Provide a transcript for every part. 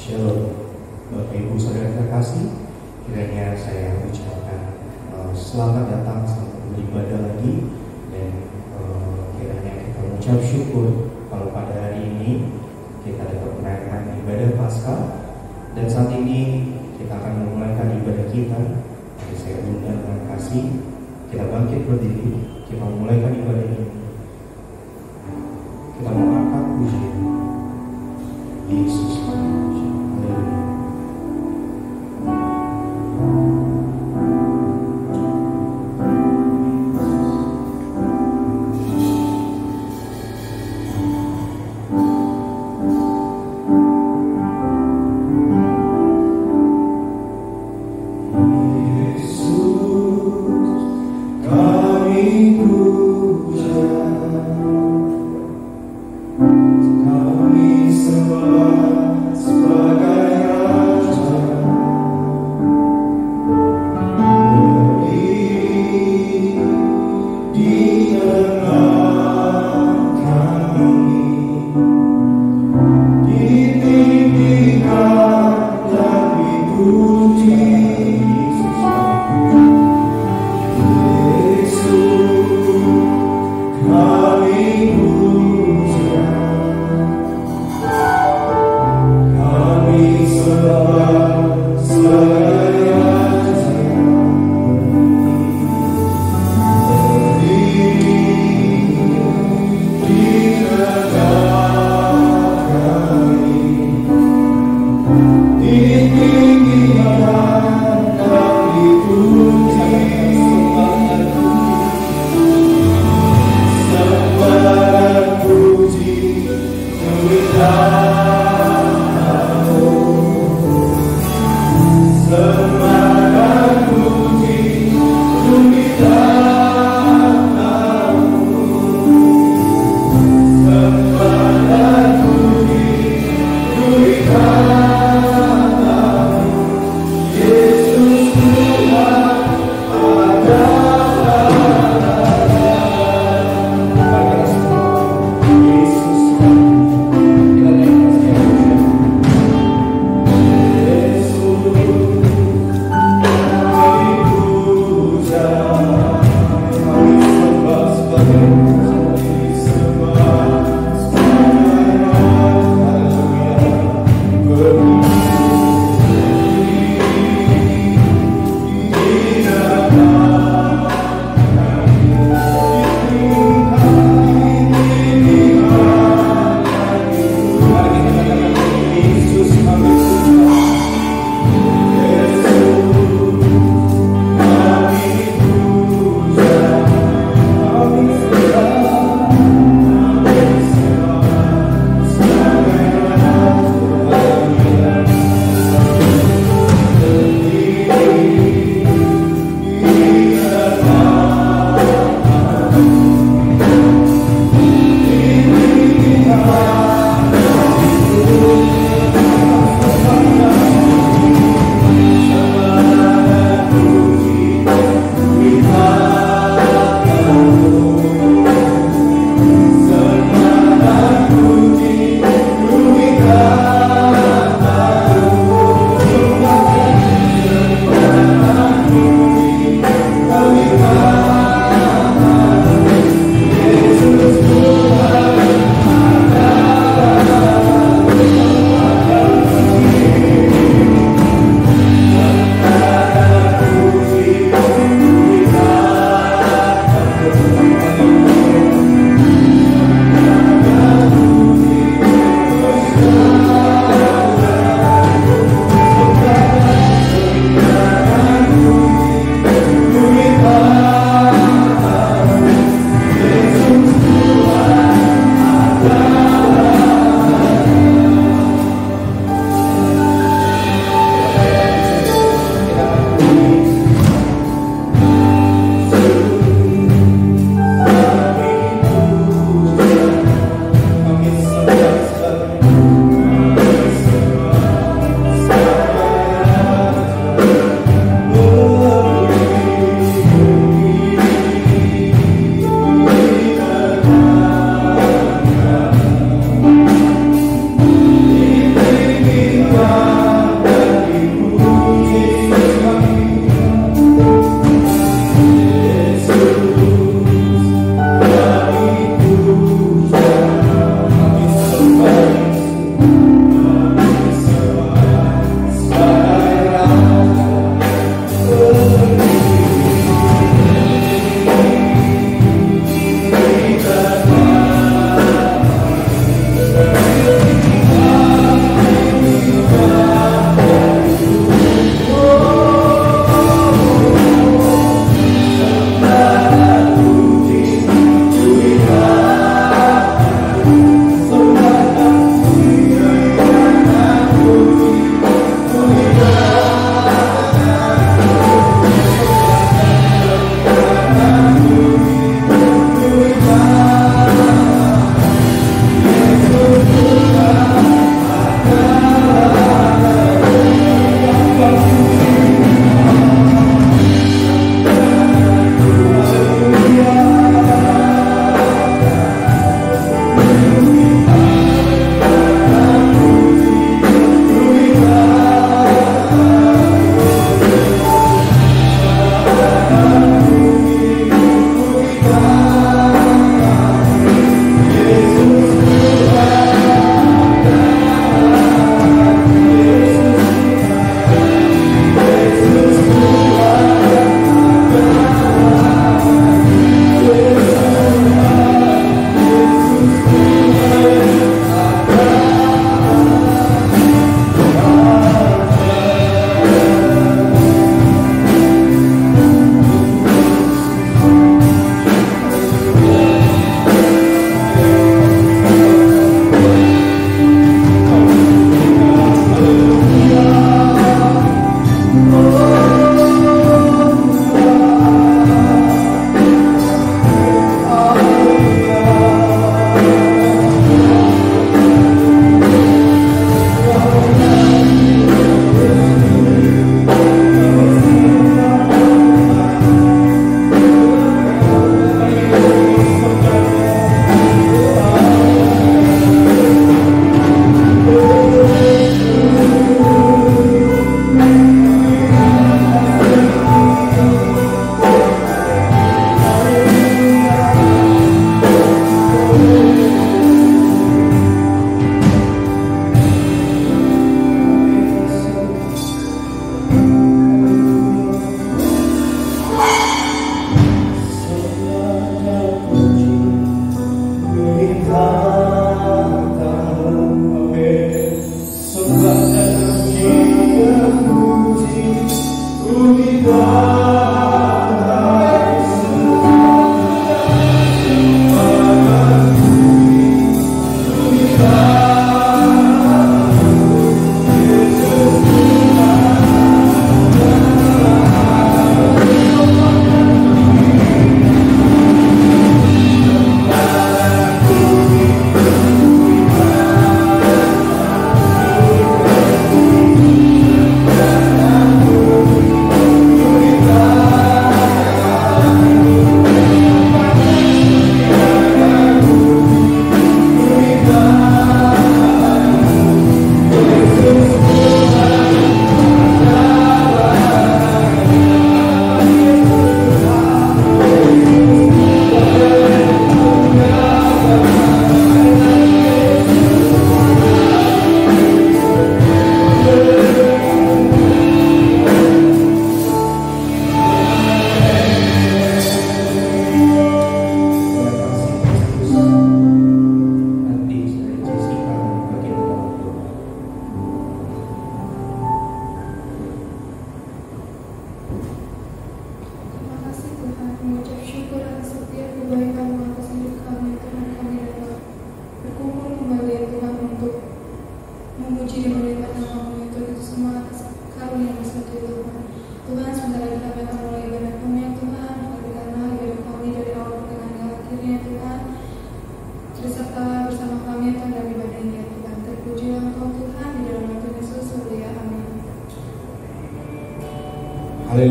Shalom, Bapak Ibu Saudara terkasih, kiranya saya ucapkan selamat datang, selamat beribadah lagi, dan kiranya kita mengucap syukur kalau pada hari ini kita dapat merayakan ibadah Paskah, dan saat ini kita akan memulaikan ibadah kita. Jadi saya undang dengan kasih, kita bangkit berdiri, kita memulaikan ibadah ini. Kita mengangkat puji Yesus. Kami sembah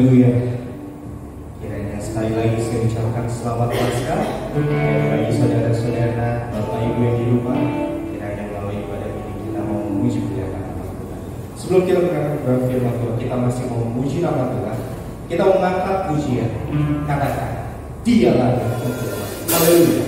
Haleluya. Kiranya sekali lagi saya ucapkan selamat Paskah bagi saudara-saudara, Bapak Ibu yang di rumah. Kiranya melalui ibadah ini kita mau memuji muliakan nama Tuhan. Sebelum kita mendengarkan firman Tuhan, kita masih mau memuji nama Tuhan. Kita mengangkat pujian, katakan Dialah yang Tuhan. Haleluya.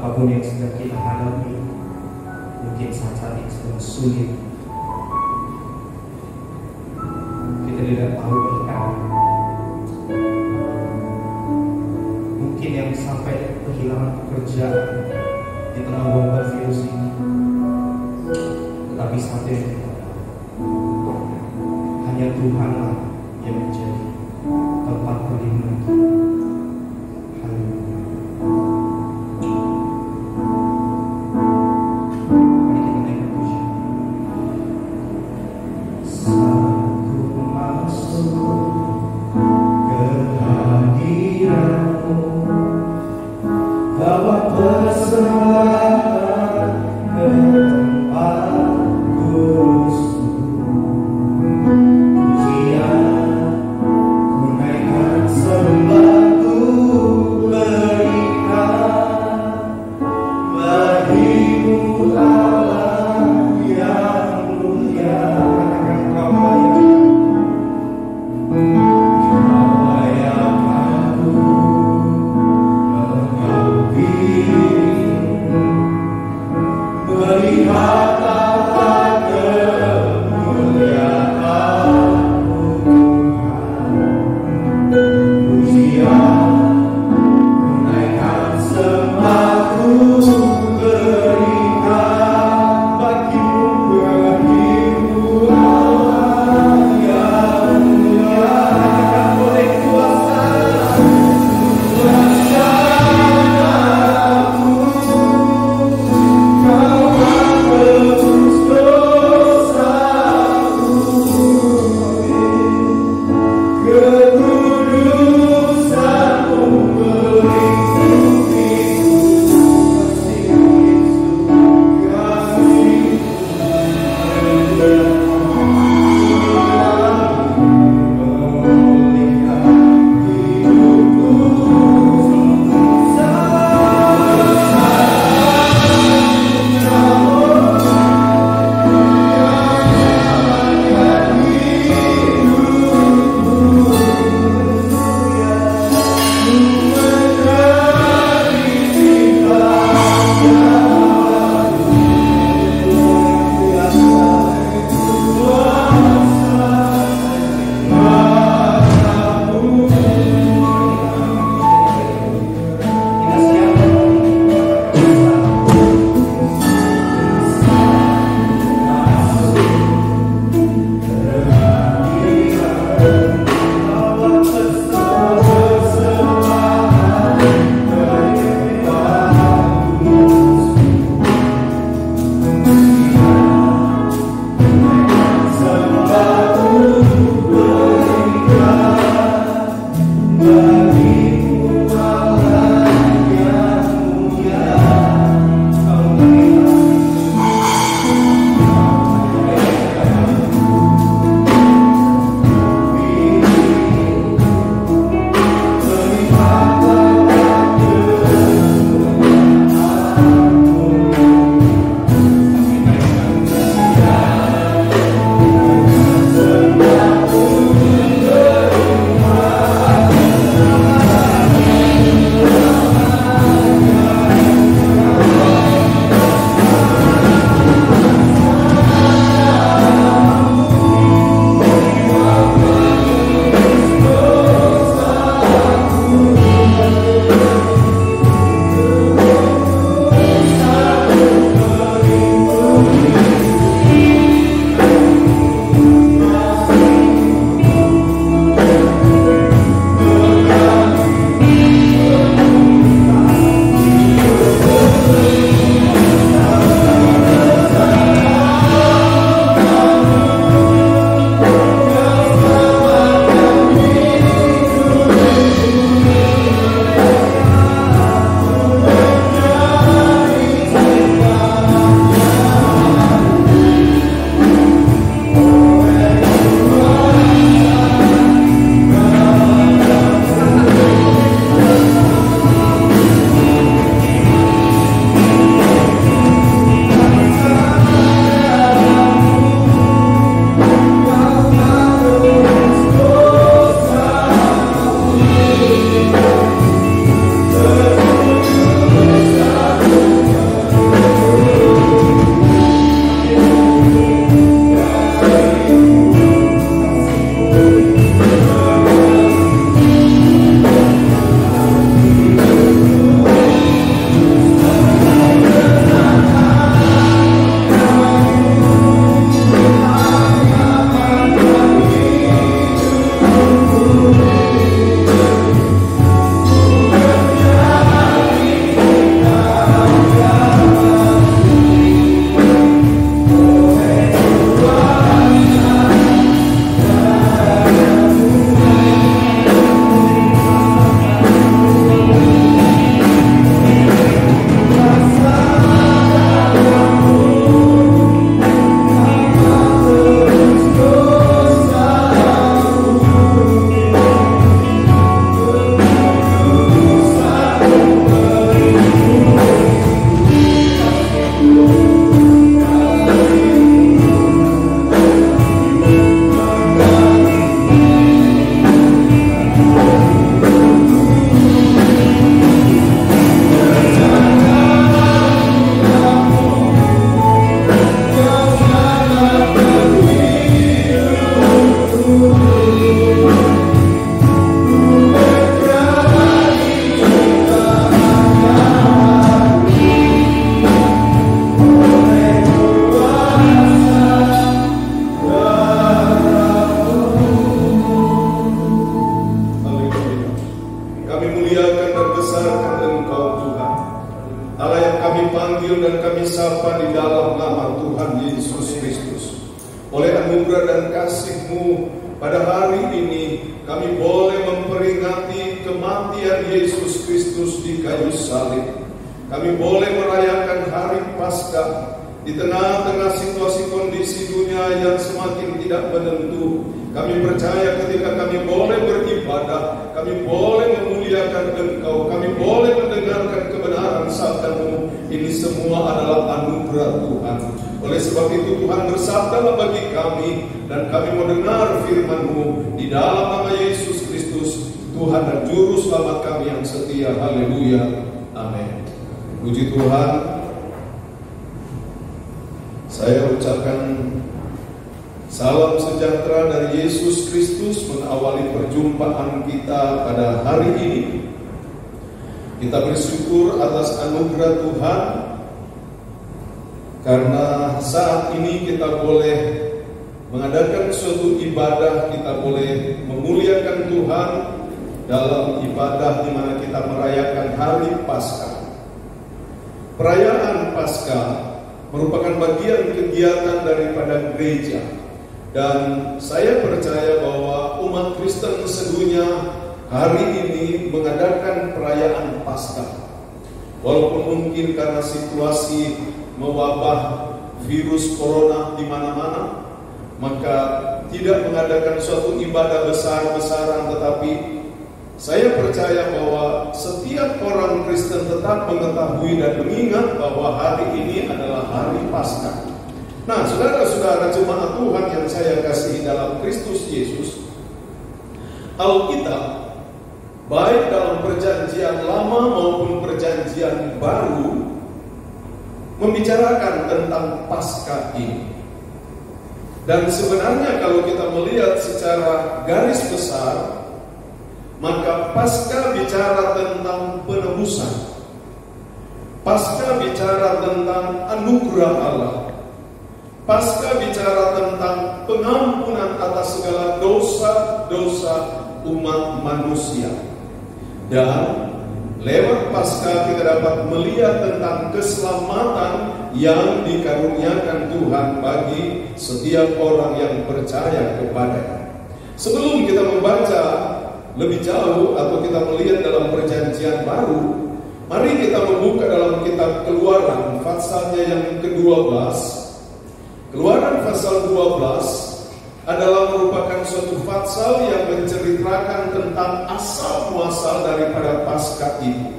apapun yang sedang kita hadapi, mungkin saat-saat yang sedang sulit, kita tidak tahu berkata, mungkin yang sampai kehilangan pekerjaan di tengah wabah virus ini, tetapi satu yang kita tahu, hanya Tuhanlah yang menjadi tempat perlindungan kita. Haleluya. Kau sapa di dalam nama Tuhan Yesus Kristus. Oleh anugerah dan kasih-Mu, pada hari ini kami boleh memperingati kematian Yesus Kristus di kayu salib. Kami boleh merayakan hari Paskah di tengah-tengah situasi kondisi dunia yang semakin tidak menentu. Kami percaya ketika kami boleh beribadah, kami boleh memuliakan Engkau, kami boleh mendengarkan kebenaran sabda-Mu. Ini semua adalah anugerah Tuhan. Oleh sebab itu Tuhan bersabdalah bagi kami, dan kami mau dengar firman-Mu di dalam nama Yesus Kristus, Tuhan dan Juru Selamat kami yang setia. Haleluya. Amin. Puji Tuhan. Saya ucapkan salam sejahtera dari Yesus Kristus mengawali perjumpaan kita pada hari ini. Kita bersyukur atas anugerah Tuhan, karena saat ini kita boleh mengadakan suatu ibadah, kita boleh memuliakan Tuhan dalam ibadah di mana kita merayakan hari Paskah. Perayaan Paskah merupakan bagian kegiatan daripada gereja. Dan saya percaya bahwa umat Kristen sedunia hari ini mengadakan perayaan Paskah. Walaupun mungkin karena situasi mewabah virus corona di mana-mana, maka tidak mengadakan suatu ibadah besar-besaran, tetapi saya percaya bahwa setiap orang Kristen tetap mengetahui dan mengingat bahwa hari ini adalah hari Paskah. Nah, saudara-saudara jemaat Tuhan yang saya kasihi dalam Kristus Yesus, Alkitab baik dalam perjanjian lama maupun perjanjian baru membicarakan tentang Paskah ini. Dan sebenarnya kalau kita melihat secara garis besar, maka Paskah bicara tentang penebusan. Paskah bicara tentang anugerah Allah. Paskah bicara tentang pengampunan atas segala dosa-dosa umat manusia. Dan lewat Paskah kita dapat melihat tentang keselamatan yang dikaruniakan Tuhan bagi setiap orang yang percaya kepada-Nya. Sebelum kita membaca lebih jauh atau kita melihat dalam perjanjian baru, mari kita membuka dalam kitab Keluaran pasalnya yang ke-12. Keluaran pasal 12 adalah merupakan suatu pasal yang menceritakan tentang asal muasal daripada Paskah itu,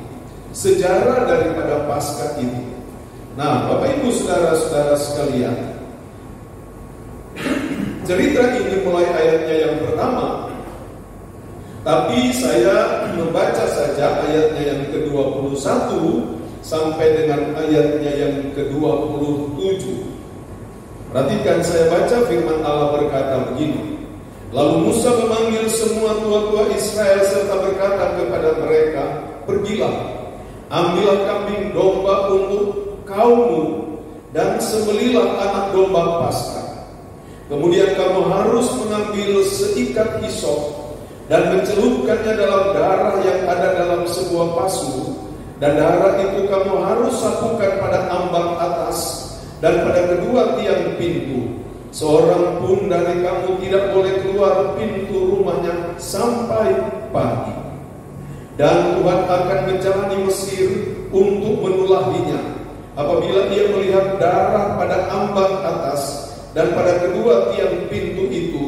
sejarah daripada Paskah itu. Nah, Bapak Ibu saudara-saudara sekalian, cerita ini mulai ayatnya yang pertama, tapi saya membaca saja ayatnya yang ke-21 sampai dengan ayatnya yang ke-27. Perhatikan, saya baca firman Allah berkata begini. Lalu Musa memanggil semua tua-tua Israel serta berkata kepada mereka, pergilah, ambillah kambing domba untuk kaummu dan sembelihlah anak domba Paskah. Kemudian kamu harus mengambil seikat hisop dan mencelupkannya dalam darah yang ada dalam sebuah pasu, dan darah itu kamu harus sapukan pada ambang atas dan pada kedua tiang pintu. Seorang pun dari kamu tidak boleh keluar pintu rumahnya sampai pagi. Dan Tuhan akan menjalani Mesir untuk menulahinya. Apabila ia melihat darah pada ambang atas dan pada kedua tiang pintu itu,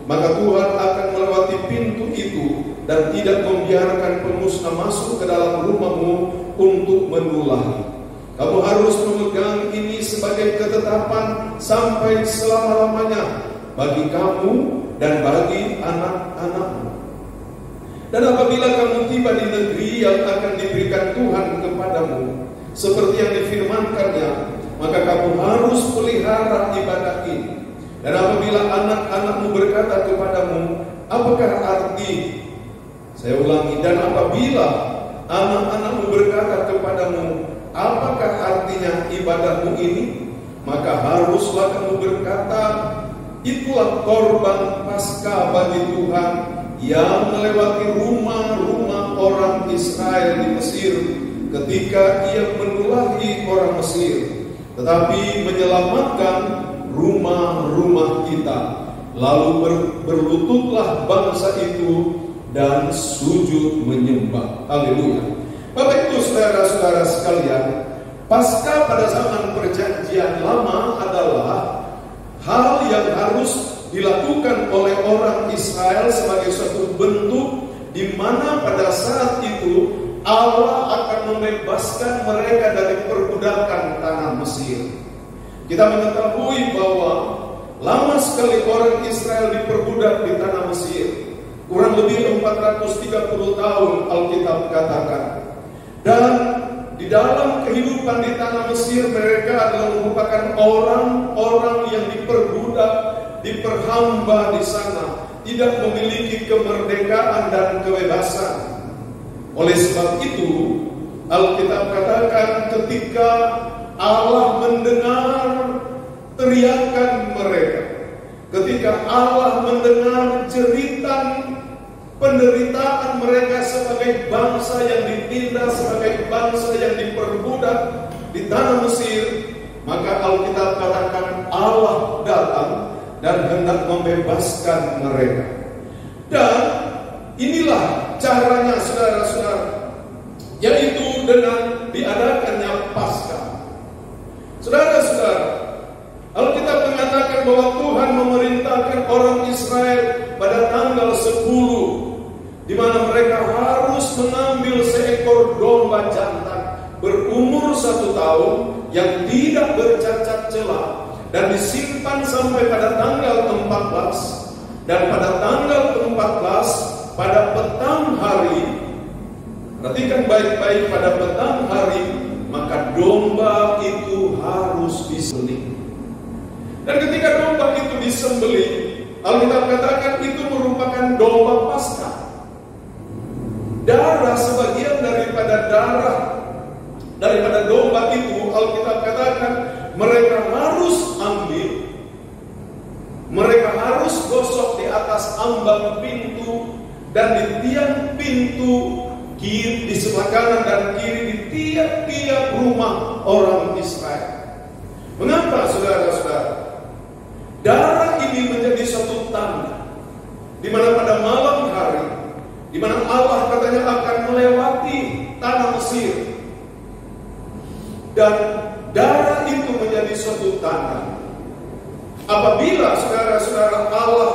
maka Tuhan akan melewati pintu itu dan tidak membiarkan pemusnah masuk ke dalam rumahmu untuk menulahi. Kamu harus memegang ini sebagai ketetapan sampai selama-lamanya bagi kamu dan bagi anak-anakmu. Dan apabila kamu tiba di negeri yang akan diberikan Tuhan kepadamu, seperti yang difirmankannya, maka kamu harus pelihara ibadah ini. Dan apabila anak-anakmu berkata kepadamu, apakah arti? Saya ulangi, dan apabila anak-anakmu berkata kepadamu, apakah artinya ibadahmu ini? Maka haruslah kamu berkata, itulah korban Paskah bagi Tuhan yang melewati rumah-rumah orang Israel di Mesir ketika ia menulahi orang Mesir. tetapi menyelamatkan rumah-rumah kita. Lalu berlututlah bangsa itu dan sujud menyembah. Haleluya. Bapak Ibu saudara-saudara sekalian, Paskah pada zaman Perjanjian Lama adalah hal yang harus dilakukan oleh orang Israel sebagai suatu bentuk di mana pada saat itu Allah akan membebaskan mereka dari perbudakan tanah Mesir. Kita mengetahui bahwa lama sekali orang Israel diperbudak di tanah Mesir. Kurang lebih 430 tahun Alkitab katakan. Dan di dalam kehidupan di tanah Mesir, mereka adalah merupakan orang-orang yang diperbudak, diperhamba di sana, tidak memiliki kemerdekaan dan kebebasan. Oleh sebab itu, Alkitab katakan ketika Allah mendengar teriakan mereka, ketika Allah mendengar jeritan penderitaan mereka sebagai bangsa yang ditindas, sebagai bangsa yang diperbudak di tanah Mesir, maka Alkitab katakan Allah datang dan hendak membebaskan mereka. Dan inilah caranya saudara-saudara, yaitu dengan diadakannya Paskah. Saudara-saudara, Alkitab mengatakan bahwa Tuhan memerintahkan orang Israel pada tanggal 10, di mana mereka harus mengambil seekor domba jantan berumur 1 tahun yang tidak bercacat celah dan disimpan sampai pada tanggal 14. Dan pada tanggal 14 pada petang hari, perhatikan baik-baik, pada petang hari maka domba itu harus disembelih. Dan ketika domba itu disembelih, Alkitab katakan itu merupakan domba Paskah. Darah, sebagian daripada domba itu, Alkitab katakan mereka harus ambil, mereka harus gosok di atas ambang pintu dan di tiang pintu kiri, di sebelah kanan dan kiri, di tiap-tiap rumah orang Israel. Mengapa saudara-saudara? Darah ini menjadi suatu tanda di mana pada malam hari, di mana Allah katanya akan melewati tanah Mesir, dan darah itu menjadi suatu tanda. Apabila saudara-saudara Allah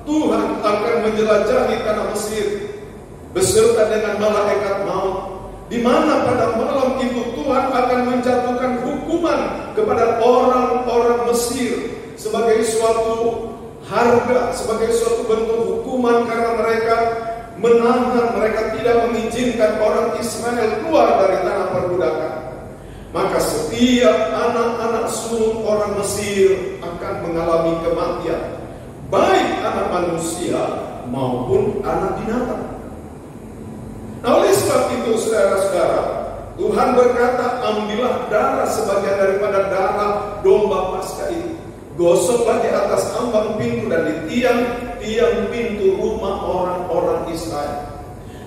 Tuhan akan menjelajahi tanah Mesir beserta dengan malaikat maut, di mana pada malam itu Tuhan akan menjatuhkan hukuman kepada orang-orang Mesir sebagai suatu harga, sebagai suatu bentuk hukuman karena mereka menahan, mereka tidak mengizinkan orang Israel keluar dari tanah perbudakan. Maka setiap anak-anak sulung orang Mesir akan mengalami kematian, baik anak manusia maupun anak binatang. Nah, oleh sebab itu saudara-saudara, Tuhan berkata, ambillah darah sebagian daripada darah domba Paskah itu, gosoklah di atas ambang pintu dan di tiang-tiang pintu rumah orang-orang Israel,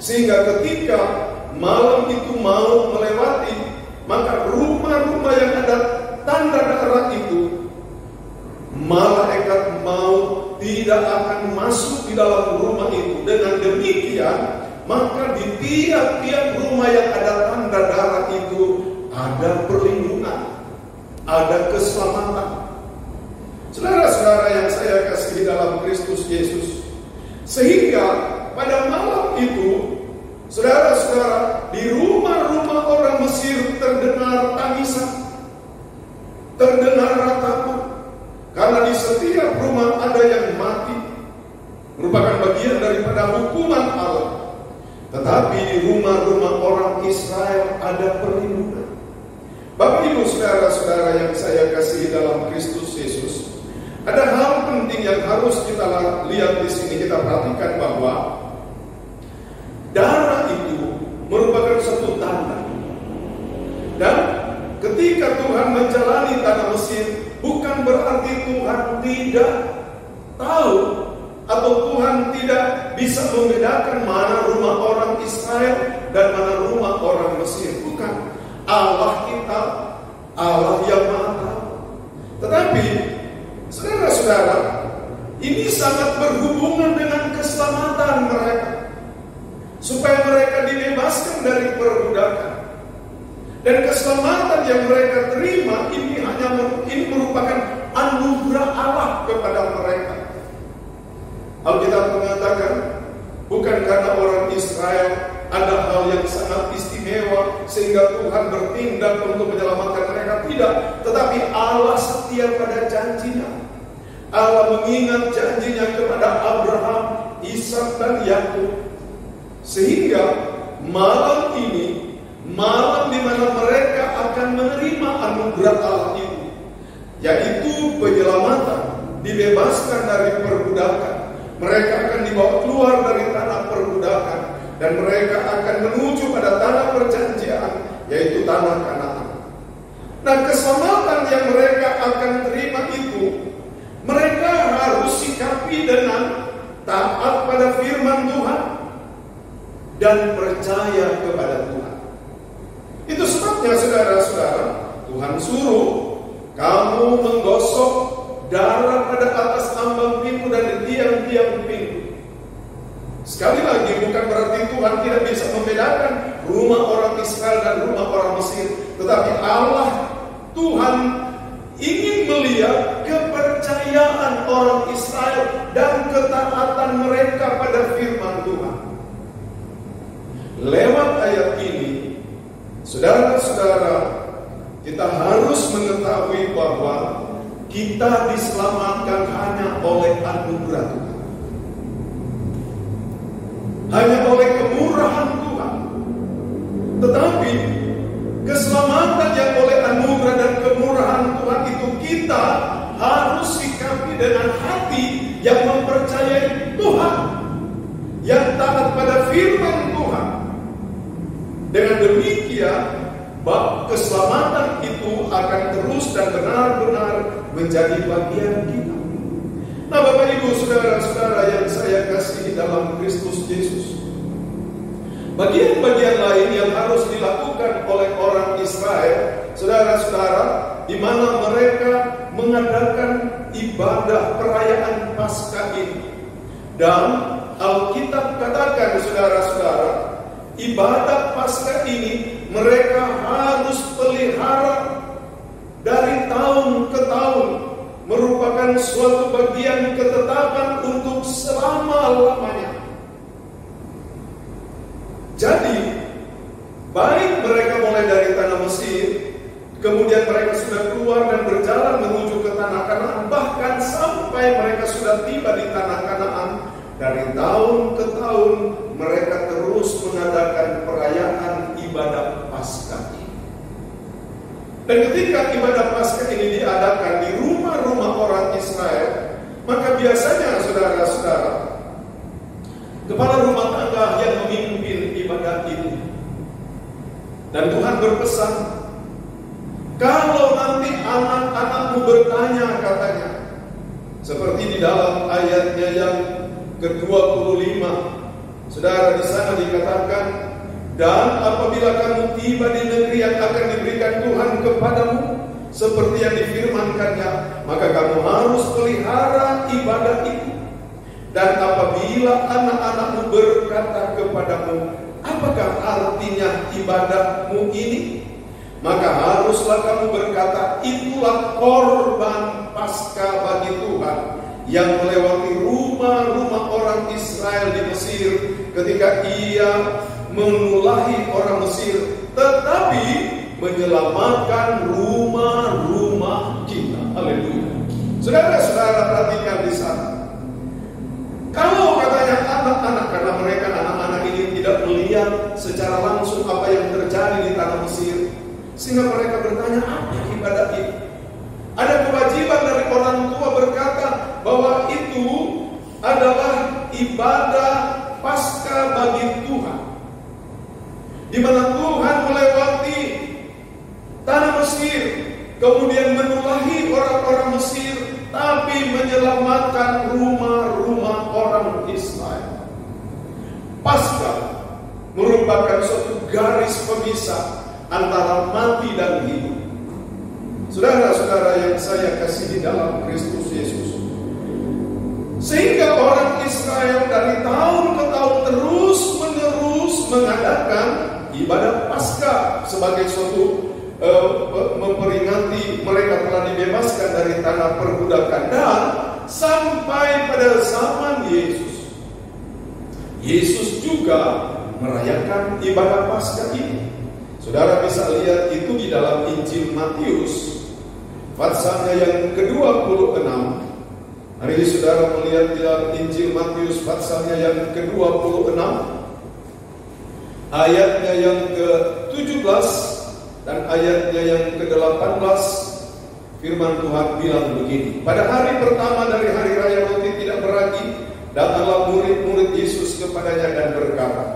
sehingga ketika malam itu mau melewati, maka rumah-rumah yang ada tanda darah itu, malaikat maut tidak akan masuk di dalam rumah itu. Dengan demikian, maka di tiap-tiap rumah yang ada tanda darah itu ada perlindungan, ada keselamatan. Saudara-saudara yang saya kasihi dalam Kristus Yesus, sehingga pada malam itu, saudara-saudara, di rumah-rumah orang Mesir terdengar tangisan, terdengar ratapan, karena di setiap rumah ada yang mati, merupakan bagian daripada hukuman Allah. Tetapi di rumah-rumah orang Israel ada perlindungan. Bapak Ibu saudara-saudara yang saya kasihi dalam Kristus Yesus, ada hal penting yang harus kita lihat di sini. Kita perhatikan bahwa darah itu merupakan suatu tanda. Dan ketika Tuhan menjalani tanah Mesir, bukan berarti Tuhan tidak tahu atau Tuhan tidak bisa membedakan mana rumah orang Israel dan mana rumah orang Mesir. Bukan. Allah kita, Allah yang Maha berhubungan dengan keselamatan mereka, supaya mereka dibebaskan dari perbudakan. Dan keselamatan yang mereka terima ini merupakan anugerah Allah kepada mereka. Alkitab mengatakan, bukan karena orang Israel ada hal yang sangat istimewa sehingga Tuhan bertindak untuk menyelamatkan mereka, tidak. Tetapi Allah setia pada janjinya. Allah mengingat janjinya kepada Abraham, Ishak dan Yakub. Sehingga malam ini, malam di mana mereka akan menerima anugerah Allah itu, yaitu penyelamatan, dibebaskan dari perbudakan. Mereka akan dibawa keluar dari tanah perbudakan, dan mereka akan menuju pada tanah perjanjian, yaitu tanah Kanaan. Nah, keselamatan yang mereka akan terima itu, mereka harus sikapi dengan taat pada firman Tuhan dan percaya kepada Tuhan. Itu sebabnya saudara-saudara, Tuhan suruh kamu menggosok darah pada atas ambang pintu dan di tiang-tiang pintu. Sekali lagi, bukan berarti Tuhan tidak bisa membedakan rumah orang Israel dan rumah orang Mesir. Tetapi Allah, Tuhan ingin melihat kepercayaan orang Israel dan ketaatan mereka pada firman Tuhan. Lewat ayat ini, saudara-saudara, kita harus mengetahui bahwa kita diselamatkan hanya oleh anugerah Tuhan, hanya oleh kemurahan Tuhan. Tetapi keselamatan yang oleh anugerah dan kemurahan Tuhan itu kita harus sikapi dengan hati yang mempercayai Tuhan, yang taat pada firman Tuhan. Dengan demikian, keselamatan itu akan terus dan benar-benar menjadi bagian kita. Nah, Bapak Ibu, saudara-saudara yang saya kasihi dalam Kristus Yesus, bagian-bagian lain yang harus dilakukan oleh orang Israel, saudara-saudara, di mana mereka mengadakan ibadah perayaan Paskah ini. Dan Alkitab katakan, saudara-saudara, ibadah Paskah ini mereka harus pelihara dari tahun ke tahun, merupakan suatu bagian ketetapan untuk selama-lamanya. Jadi, baik mereka mulai dari tanah Mesir, kemudian mereka sudah keluar dan berjalan menuju ke tanah Kanaan, bahkan sampai mereka sudah tiba di tanah Kanaan, dari tahun ke tahun mereka terus mengadakan perayaan ibadah Paskah ini. Dan ketika ibadah Paskah ini diadakan di rumah-rumah orang Israel, maka biasanya saudara-saudara, kepala rumah tangga yang memimpin ibadah itu. Dan Tuhan berpesan, kalau nanti anak-anakmu bertanya, katanya, seperti di dalam ayatnya yang ke-25, saudara, di sana dikatakan, dan apabila kamu tiba di negeri yang akan diberikan Tuhan kepadamu, seperti yang difirmankannya, maka kamu harus pelihara ibadah itu. Dan apabila anak-anakmu berkata kepadamu, apakah artinya ibadahmu ini? Maka haruslah kamu berkata, itulah korban Paskah bagi Tuhan yang melewati rumah-rumah orang Israel di Mesir ketika ia menulahi orang Mesir, tetapi menyelamatkan rumah-rumah kita. Haleluya. Saudara-saudara, perhatikan di sana. Kalau katanya anak-anak, karena mereka anak-anak ini tidak melihat secara langsung apa yang terjadi di tanah Mesir, sehingga mereka bertanya, apa ibadah itu? Ada kewajiban dari orang tua berkata bahwa itu adalah ibadah Paskah bagi Tuhan, di mana Tuhan melewati tanah Mesir, kemudian menulahi orang-orang Mesir, tapi menyelamatkan rumah-rumah orang Israel. Paskah merupakan suatu garis pemisah antara mati dan hidup. Saudara-saudara yang saya kasihi dalam Kristus Yesus, Sehingga orang Israel dari tahun ke tahun terus menerus mengadakan ibadah Paskah sebagai suatu memperingati mereka telah dibebaskan dari tanah perbudakan. Dan sampai pada zaman Yesus juga merayakan ibadah Paskah ini. Saudara bisa lihat itu di dalam Injil Matius pasalnya yang ke-26. Hari ini saudara melihat di dalam Injil Matius pasalnya yang ke-26, ayatnya yang ke-17 dan ayatnya yang ke-18. Firman Tuhan bilang begini: pada hari pertama dari hari raya roti tidak beragi, datanglah murid-murid Yesus kepadanya dan berkata,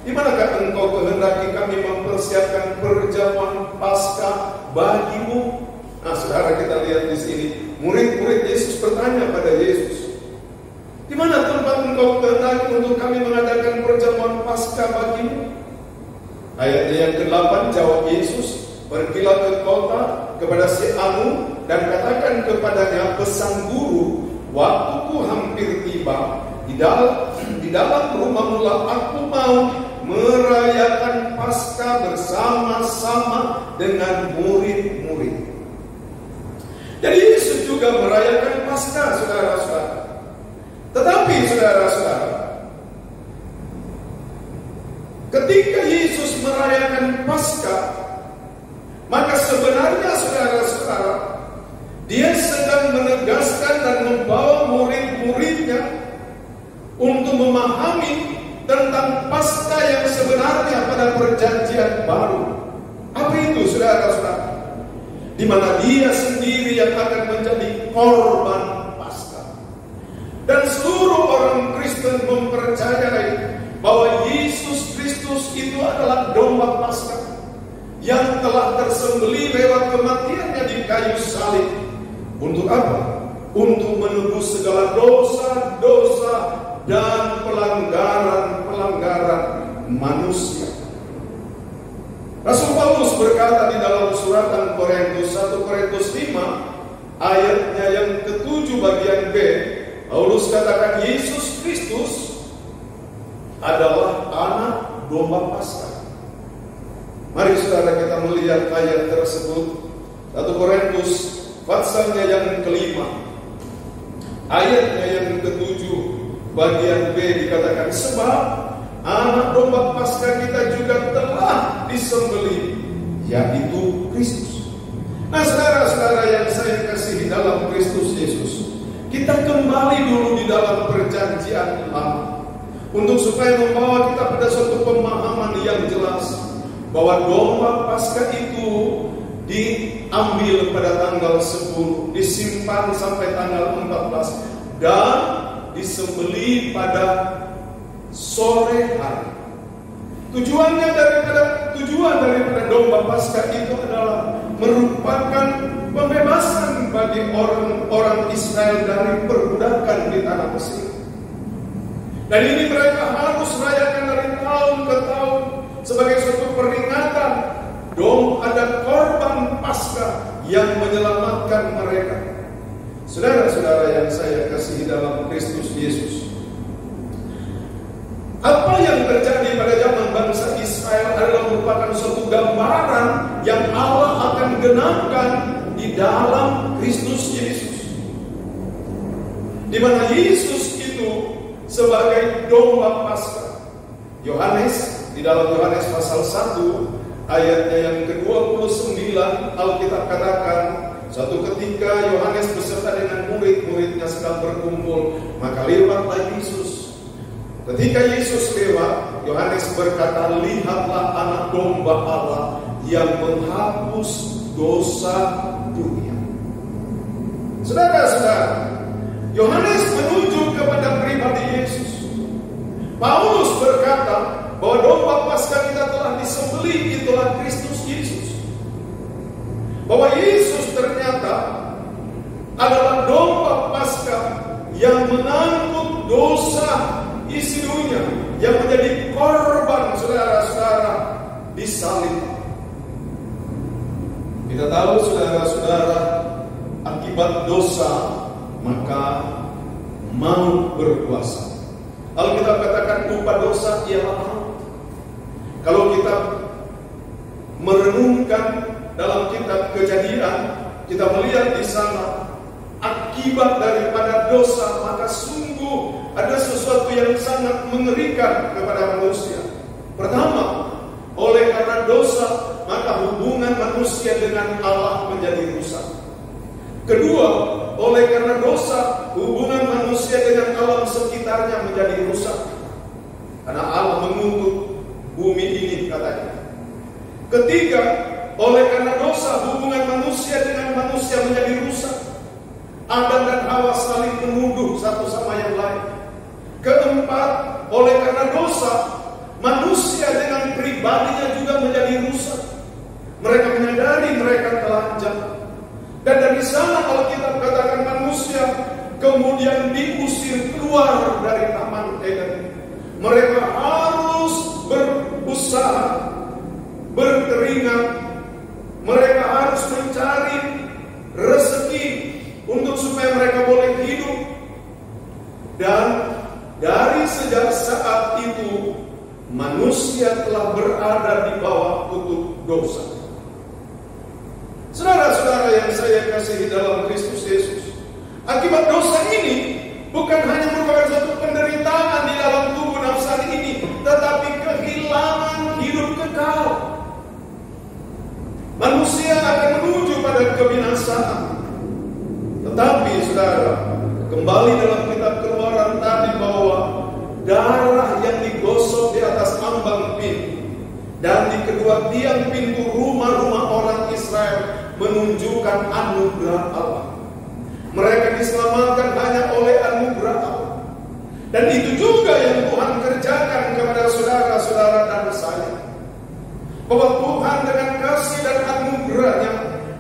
di manakah engkau kehendaki kami mempersiapkan perjamuan Paskah bagimu? Nah, saudara, kita lihat di sini, murid-murid Yesus bertanya pada Yesus, di mana tempat engkau kehendaki untuk kami mengadakan perjamuan Paskah bagimu? Ayatnya yang ke-8, jawab Yesus, pergilah ke kota kepada si anu dan katakan kepadanya, pesan guru, waktuku hampir tiba. Di dalam rumahmu lah aku mau merayakan Paskah bersama-sama dengan murid-murid. Jadi Yesus juga merayakan Paskah, saudara-saudara. Tetapi saudara-saudara, ketika Yesus merayakan Paskah, maka sebenarnya saudara-saudara, dia sedang menegaskan dan membawa murid-muridnya untuk memahami tentang Paskah yang sebenarnya pada perjanjian baru. Apa itu, saudara-saudara? Di mana dia sendiri yang akan menjadi korban Paskah. Dan seluruh orang Kristen mempercayai bahwa Yesus Kristus itu adalah domba Paskah yang telah tersembelih lewat kematiannya di kayu salib. Untuk apa? Untuk menebus segala dosa-dosa dan pelanggaran-pelanggaran manusia. Rasul Paulus berkata di dalam suratan Korintus 1 Korintus 5 ayatnya yang ke-7 bagian B, Paulus katakan Yesus Kristus adalah anak domba Paskah. Mari saudara kita melihat ayat tersebut. 1 Korintus pasalnya yang ke-5 ayatnya yang ke-7 bagian B dikatakan, sebab anak domba Paskah kita juga telah disembelih, yaitu Kristus. Nah, saudara-saudara yang saya kasihi dalam Kristus Yesus, kita kembali dulu di dalam perjanjian lama untuk supaya membawa kita pada suatu pemahaman yang jelas bahwa domba Paskah itu diambil pada tanggal 10, disimpan sampai tanggal 14 dan disembelih pada sore hari. Tujuan daripada domba Paskah itu adalah merupakan pembebasan bagi orang Israel dari perbudakan di tanah Mesir. Dan ini mereka harus rayakan dari tahun ke tahun sebagai suatu peringatan. Ada korban Paskah yang menyelamatkan mereka. Saudara-saudara yang saya kasihi dalam Kristus Yesus, apa yang terjadi pada zaman bangsa Israel adalah merupakan suatu gambaran yang Allah akan genapkan di dalam Kristus Yesus, di mana Yesus itu sebagai domba Paskah. Yohanes, di dalam Yohanes pasal 1 ayatnya yang ke-29, Alkitab katakan, suatu ketika Yohanes beserta dengan murid-muridnya sedang berkumpul, maka lewatlah Yesus. Ketika Yesus lewat, Yohanes berkata, lihatlah anak domba Allah yang menghapus dosa dunia. Saudara-saudara, Yohanes menunjuk kepada pribadi Yesus. Paulus berkata bahwa domba Paskah kita telah disembelih, itulah Kristus Yesus. Bahwa Yesus ternyata adalah domba Paskah yang menanggung dosa isi dunia, yang menjadi korban saudara-saudara di salib. Kita tahu saudara-saudara, akibat dosa maka mau berkuasa. Alkitab katakan upah dosa ialah maut. Kalau kita merenungkan dalam kitab Kejadian, kita melihat di sana akibat daripada dosa, maka sungguh ada sesuatu yang sangat mengerikan kepada manusia. Pertama, oleh karena dosa, maka hubungan manusia dengan Allah menjadi rusak. Kedua, oleh karena dosa, hubungan manusia dengan alam sekitarnya menjadi rusak. Karena Allah mengutuk bumi ini katanya. Ketiga, oleh karena dosa, hubungan manusia dengan manusia menjadi rusak. Adam dan Hawa saling menuduh satu sama yang lain. Keempat, oleh karena dosa, manusia dengan pribadinya juga menjadi rusak. Mereka menyadari mereka telanjang. Dan dari sana Alkitab katakan manusia kemudian diusir keluar dari Taman Eden. Mereka harus berusaha, berkeringat. Mereka harus mencari rezeki untuk supaya mereka boleh hidup. Dan dari sejak saat itu manusia telah berada di bawah kutuk dosa. Saudara-saudara yang saya kasihi dalam Kristus Yesus, akibat dosa ini bukan hanya merupakan satu penderitaan di dalam tubuh nafsani ini, tetapi kehilangan hidup kekal. Manusia akan menuju pada kebinasaan. Tetapi saudara, kembali dalam kitab Keluaran tadi bahwa darah yang digosok di atas ambang pintu dan di kedua tiang pintu rumah-rumah orang Israel menunjukkan anugerah Allah. Mereka diselamatkan hanya oleh anugerah Allah. Dan itu juga yang Tuhan kerjakan kepada saudara-saudara dan saya. Bahwa Tuhan dengan kasih dan anugerahnya,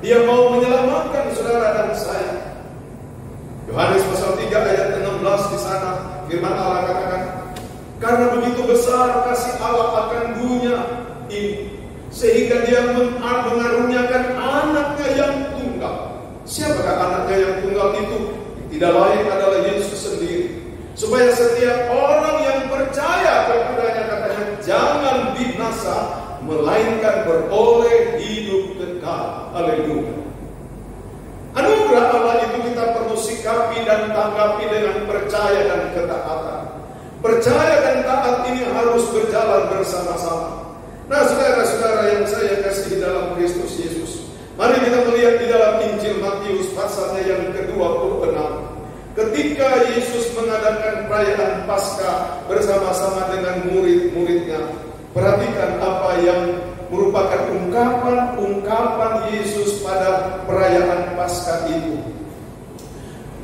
Dia mau menyelamatkan saudara dan saya. Yohanes pasal 3 ayat 16 di sana firman Allah katakan, karena begitu besar kasih Allah akan dunia ini, sehingga Dia mengaruniakan anaknya yang tunggal. Siapakah anaknya yang tunggal itu? Tidak lain adalah Yesus sendiri. Supaya setiap orang yang percaya kepadanya, katanya, jangan binasa, melainkan beroleh hidup kekal. Haleluya. Anugerah Allah itu kita perlu sikapi dan tanggapi dengan percaya dan ketaatan. Percaya dan taat ini harus berjalan bersama-sama. Nah, saudara-saudara yang saya kasih dalam Kristus Yesus, mari kita melihat di dalam Injil Matius pasalnya yang ke-26. Ketika Yesus mengadakan perayaan Paskah bersama-sama dengan murid-muridnya, perhatikan apa yang merupakan ungkapan Yesus pada perayaan Paskah itu.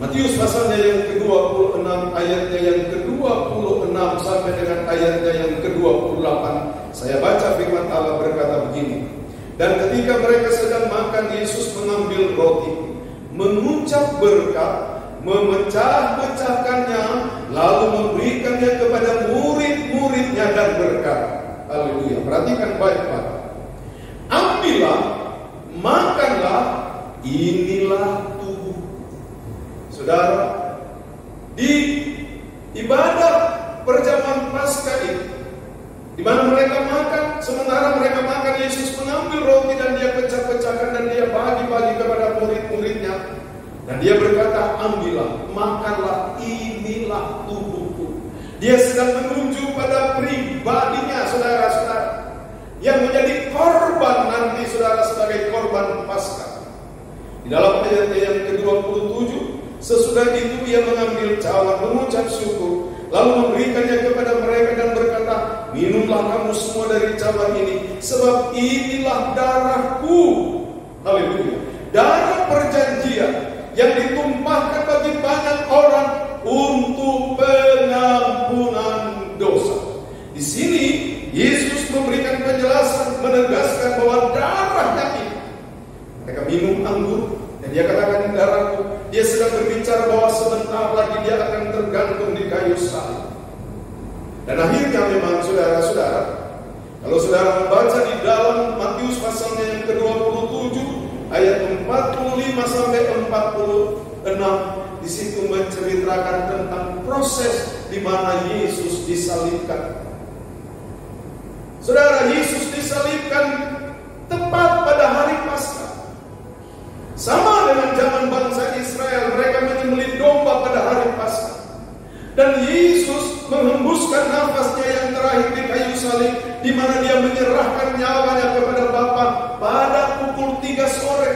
Matius pasalnya yang ke-26, ayatnya yang ke-26 sampai dengan ayatnya yang ke-28. Saya baca firman Allah berkata begini. Dan ketika mereka sedang makan, Yesus mengambil roti, mengucap berkat, memecah-pecahkannya, lalu memberikannya kepada murid-muridnya dan berkata, haleluya, perhatikan baik-baik. Ambillah, makanlah, inilah tubuh. Saudara, di ibadat perjamuan Paskah itu, di mana mereka makan, sementara mereka makan, Yesus mengambil roti dan Dia pecah-pecahkan dan Dia bagi-bagi kepada murid-muridnya. Dan Dia berkata, ambillah, makanlah, inilah tubuhku. Dia sedang menuju pada pribadinya, saudara-saudara, yang menjadi korban nanti, saudara, sebagai korban Paskah. Di dalam ayat yang ke-27, sesudah itu Ia mengambil cawan, mengucap syukur, lalu memberikannya kepada mereka dan berkata, minumlah kamu semua dari cawan ini, sebab inilah darahku. Haleluya. Darah perjanjian yang ditumpahkan bagi banyak orang untuk pengampunan dosa. Di sini Yesus memberikan penjelasan, menegaskan bahwa darahnya ini. Mereka minum anggur dan Dia katakan darahku. Dia sedang berbicara bahwa sebentar lagi Dia akan tergantung di kayu salib. Dan akhirnya memang saudara-saudara, kalau saudara membaca di dalam Matius pasalnya yang ke-27 ayat 45 sampai 46, di situ itu menceritakan tentang proses di mana Yesus disalibkan. Saudara, Yesus disalibkan tepat pada hari Paskah. Sama dengan zaman bangsa Israel, mereka menyembelih domba pada hari Paskah. Dan Yesus menghembuskan nafasnya yang terakhir di kayu salib, di mana dia menyerahkan nyawanya kepada Bapa pada pukul 3 sore.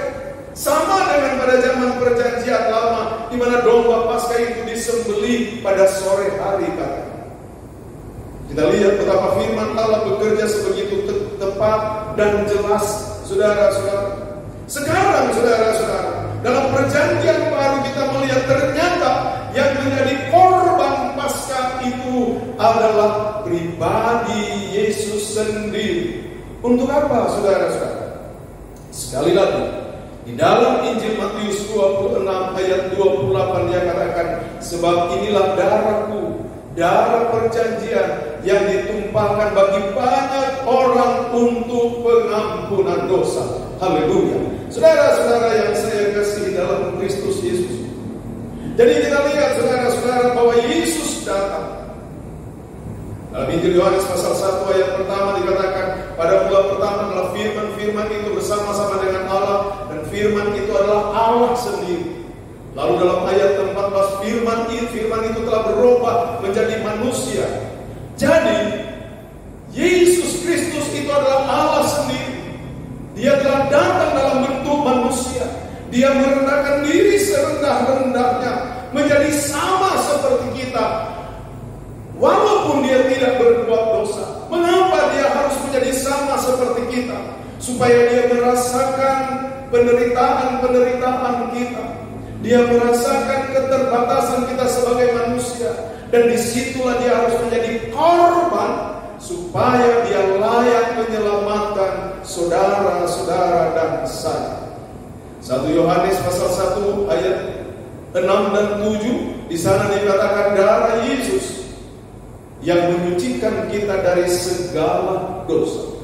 Sama dengan pada zaman perjanjian lama, di mana domba Paskah itu disembelih pada sore hari katanya. Kita lihat betapa firman Allah bekerja sebegitu tepat dan jelas, saudara-saudara. Sekarang, saudara-saudara, dalam perjanjian baru kita melihat ternyata yang menjadi korban Paskah itu adalah pribadi Yesus sendiri. Untuk apa, saudara-saudara? Sekali lagi, di dalam Injil Matius 26 ayat 28 dia katakan, sebab inilah darahku, darah perjanjian yang ditumpahkan bagi banyak orang untuk pengampunan dosa. Haleluya. Saudara-saudara yang saya kasihi dalam Kristus Yesus. Jadi kita lihat saudara-saudara bahwa Yesus datang. Dalam Injil Yohanes pasal 1 ayat pertama dikatakan, pada mula pertama adalah firman, firman itu bersama-sama dengan Allah, dan firman itu adalah Allah sendiri. Lalu dalam ayat 14, firman itu telah berubah menjadi manusia. Jadi Yesus Kristus itu adalah Allah sendiri. Dia telah datang dalam bentuk manusia. Dia merendahkan diri serendah-rendahnya menjadi sama seperti kita, walaupun dia tidak berbuat dosa. Mengapa dia harus menjadi sama seperti kita? Supaya dia merasakan penderitaan kita. Dia merasakan keterbatasan kita sebagai manusia. Dan disitulah dia harus menjadi korban, supaya dia layak menyelamatkan saudara-saudara dan saya. 1 Yohanes pasal 1 ayat 6 dan 7, di sana dikatakan darah Yesus yang menyucikan kita dari segala dosa.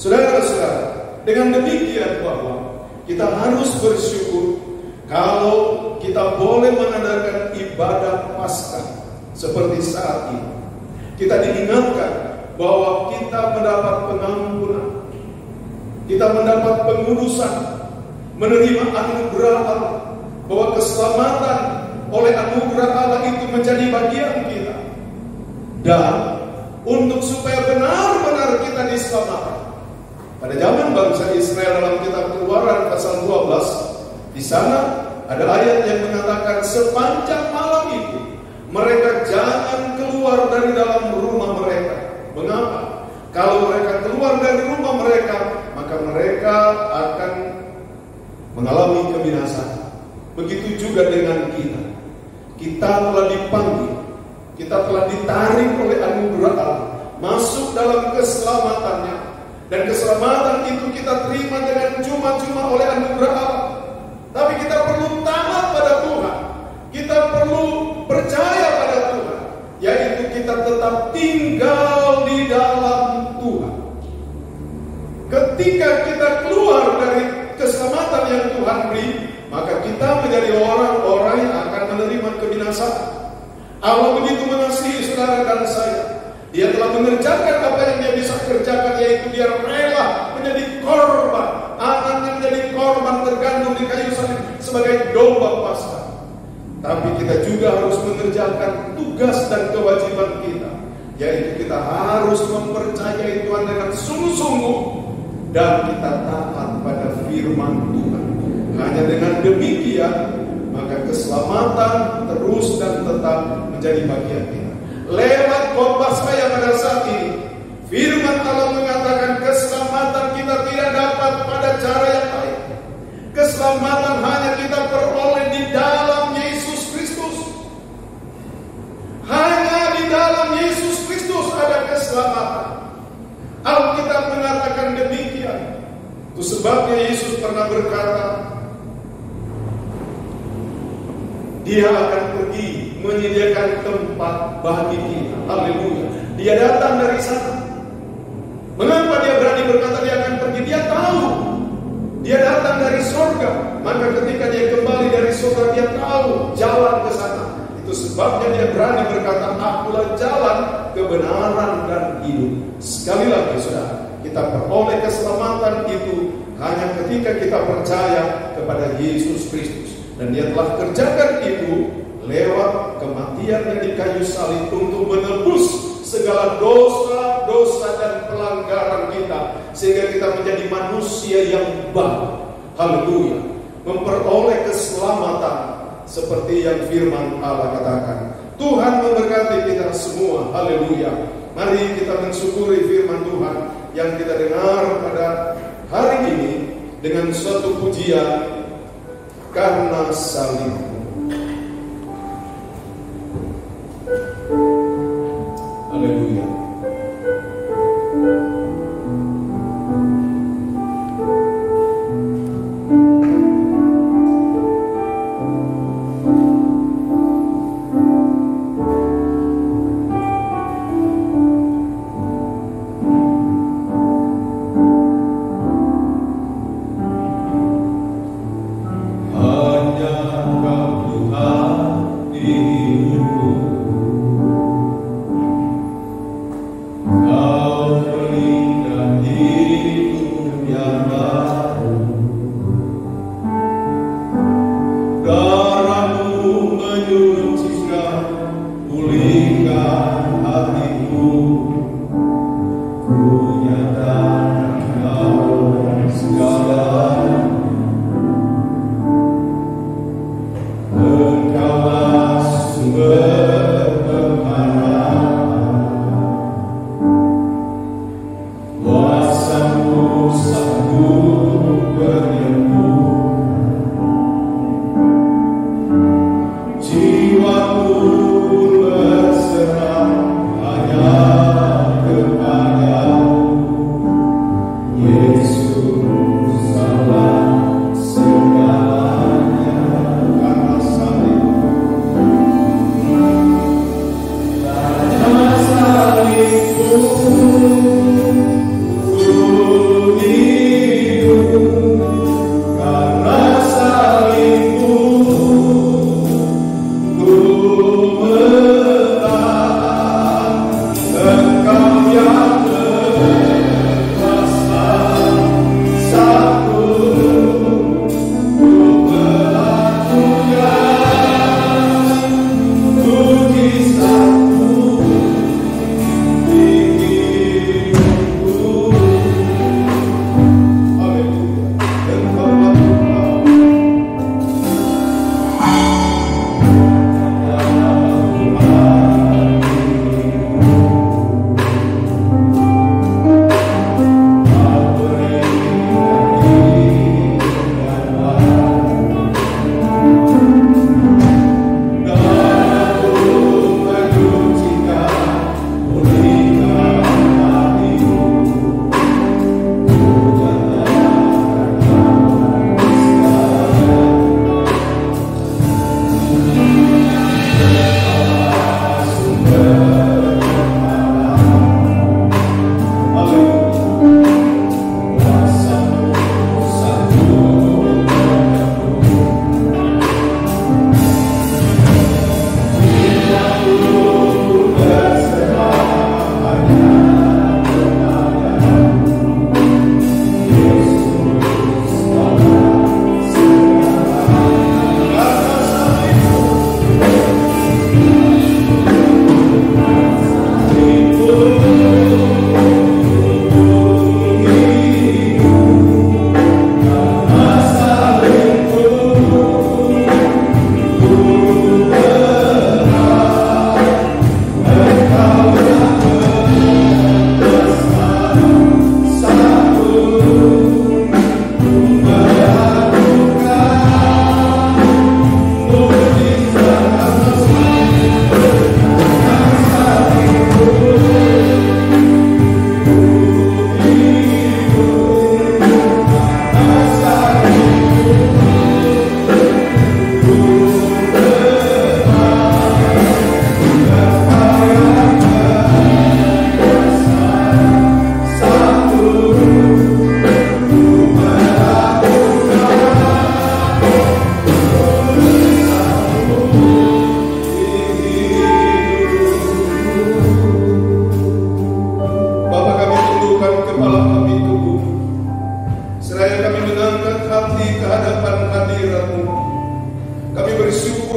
Saudara-saudara, dengan demikian bahwa kita harus bersyukur kalau kita boleh mengadakan ibadah Paskah seperti saat ini. Kita diingatkan bahwa kita mendapat pengampunan, kita mendapat pengudusan, menerima anugerah Allah, bahwa keselamatan oleh anugerah Allah itu menjadi bagian kita. Dan untuk supaya benar-benar kita diselamatkan, pada zaman bangsa Israel dalam kitab Keluaran pasal 12, di sana ada ayat yang mengatakan sepanjang malam itu mereka jangan keluar dari dalam rumah mereka. Mengapa? Kalau mereka keluar dari rumah mereka, maka mereka akan mengalami kebinasaan. Begitu juga dengan kita. Kita telah dipanggil, kita telah ditarik oleh anugerah Allah masuk dalam keselamatannya. Dan keselamatan itu kita terima dengan cuma-cuma oleh anugerah Allah. Tapi kita perlu taat pada Tuhan. Kita perlu percaya pada Tuhan, yaitu kita tetap tinggal di dalam Tuhan. Ketika kita keluar dari keselamatan yang Tuhan beri, maka kita menjadi orang-orang yang akan menerima kebinasaan. Allah begitu mengasihi saudara dan saya. Dia telah mengerjakan apa yang dia bisa kerjakan, yaitu dia rela menjadi korban. Anaknya menjadi korban tergantung di kayu salib sebagai domba Paskah. Tapi kita juga harus mengerjakan tugas dan kewajiban kita, yaitu kita harus mempercayai Tuhan dengan sungguh-sungguh dan kita taat pada firman Tuhan. Hanya dengan demikian maka keselamatan terus dan tetap menjadi bagian kita. Lewat khotbah saya pada saat ini, firman Allah mengatakan keselamatan kita tidak dapat pada cara yang lain. Keselamatan hanya kita peroleh di dalam Yesus Kristus. Hanya di dalam Yesus Kristus ada keselamatan. Alkitab mengatakan demikian. Itu sebabnya Yesus pernah berkata, Dia akan pergi menyediakan tempat bagi kita. Haleluya. Dia datang dari sana. Mengapa dia berani berkata dia akan pergi? Dia tahu dia datang dari surga. Maka ketika dia kembali dari surga, dia tahu jalan ke sana. Sebabnya dia berani berkata, akulah jalan, kebenaran, dan hidup. Sekali lagi saudara, kita peroleh keselamatan itu hanya ketika kita percaya kepada Yesus Kristus. Dan dia telah kerjakan itu lewat kematiannya di kayu salib untuk menebus segala dosa-dosa dan pelanggaran kita, sehingga kita menjadi manusia yang baru. Haleluya. Memperoleh keselamatan seperti yang firman Allah katakan. Tuhan memberkati kita semua. Haleluya. Mari kita mensyukuri firman Tuhan yang kita dengar pada hari ini dengan suatu pujian, karena salibmu. Haleluya. Jiwaku berserah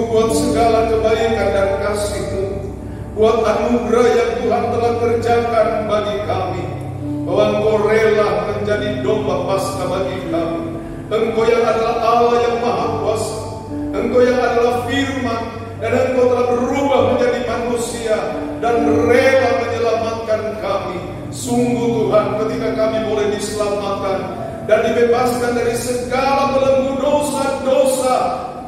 buat segala kebaikan dan kasih-Mu, buat anugerah yang Tuhan telah kerjakan bagi kami, bahwa Engkau rela menjadi domba Paskah bagi kami. Engkau yang adalah Allah yang Maha Kuasa, Engkau yang adalah Firman, dan Engkau telah berubah menjadi manusia dan rela menyelamatkan kami. Sungguh Tuhan, ketika kami boleh diselamatkan dan dibebaskan dari segala belenggu dosa-dosa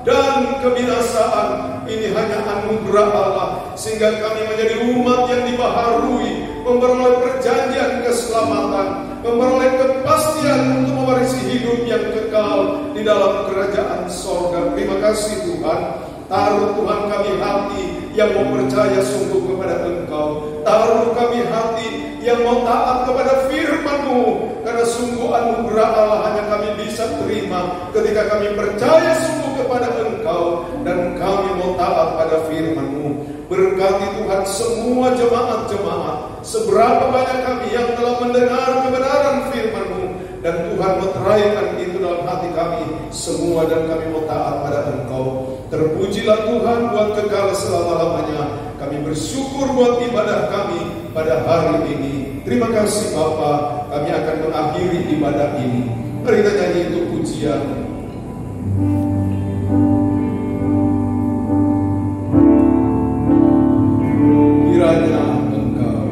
dan kebinasaan, ini hanya anugerah Allah, sehingga kami menjadi umat yang dibaharui, memperoleh perjanjian keselamatan, memperoleh kepastian untuk mewarisi hidup yang kekal di dalam kerajaan sorga. Terima kasih Tuhan. Taruh Tuhan kami hati yang mau percaya sungguh kepada Engkau. Taruh kami hati yang mau taat kepada firman-Mu, karena sungguh anugerah Allah hanya kami bisa terima ketika kami percaya sungguh kepada Engkau dan kami mau taat pada firman-Mu. Berkati Tuhan semua jemaat-jemaat, seberapa banyak kami yang telah mendengar kebenaran firman-Mu, dan Tuhan meteraikan itu dalam hati kami semua, dan kami mau taat pada Engkau. Terpujilah Tuhan buat kekal selama-lamanya. Kami bersyukur buat ibadah kami pada hari ini. Terima kasih Bapa. Kami akan mengakhiri ibadah ini. Mari kita nyanyi untuk pujian. Kiranya Engkau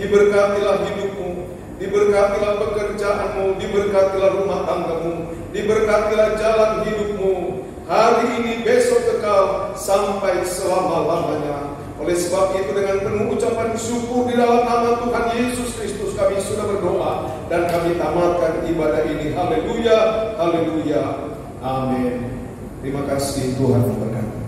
diberkatilah hidupmu, diberkatilah pekerjaanmu, diberkatilah rumah tanggamu, diberkatilah jalan hidupmu, hari ini, besok kekal, sampai selama-lamanya. Oleh sebab itu, dengan penuh ucapan syukur di dalam nama Tuhan Yesus Kristus, kami sudah berdoa dan kami tamatkan ibadah ini. Haleluya, haleluya, amin. Terima kasih, Tuhan memberkati.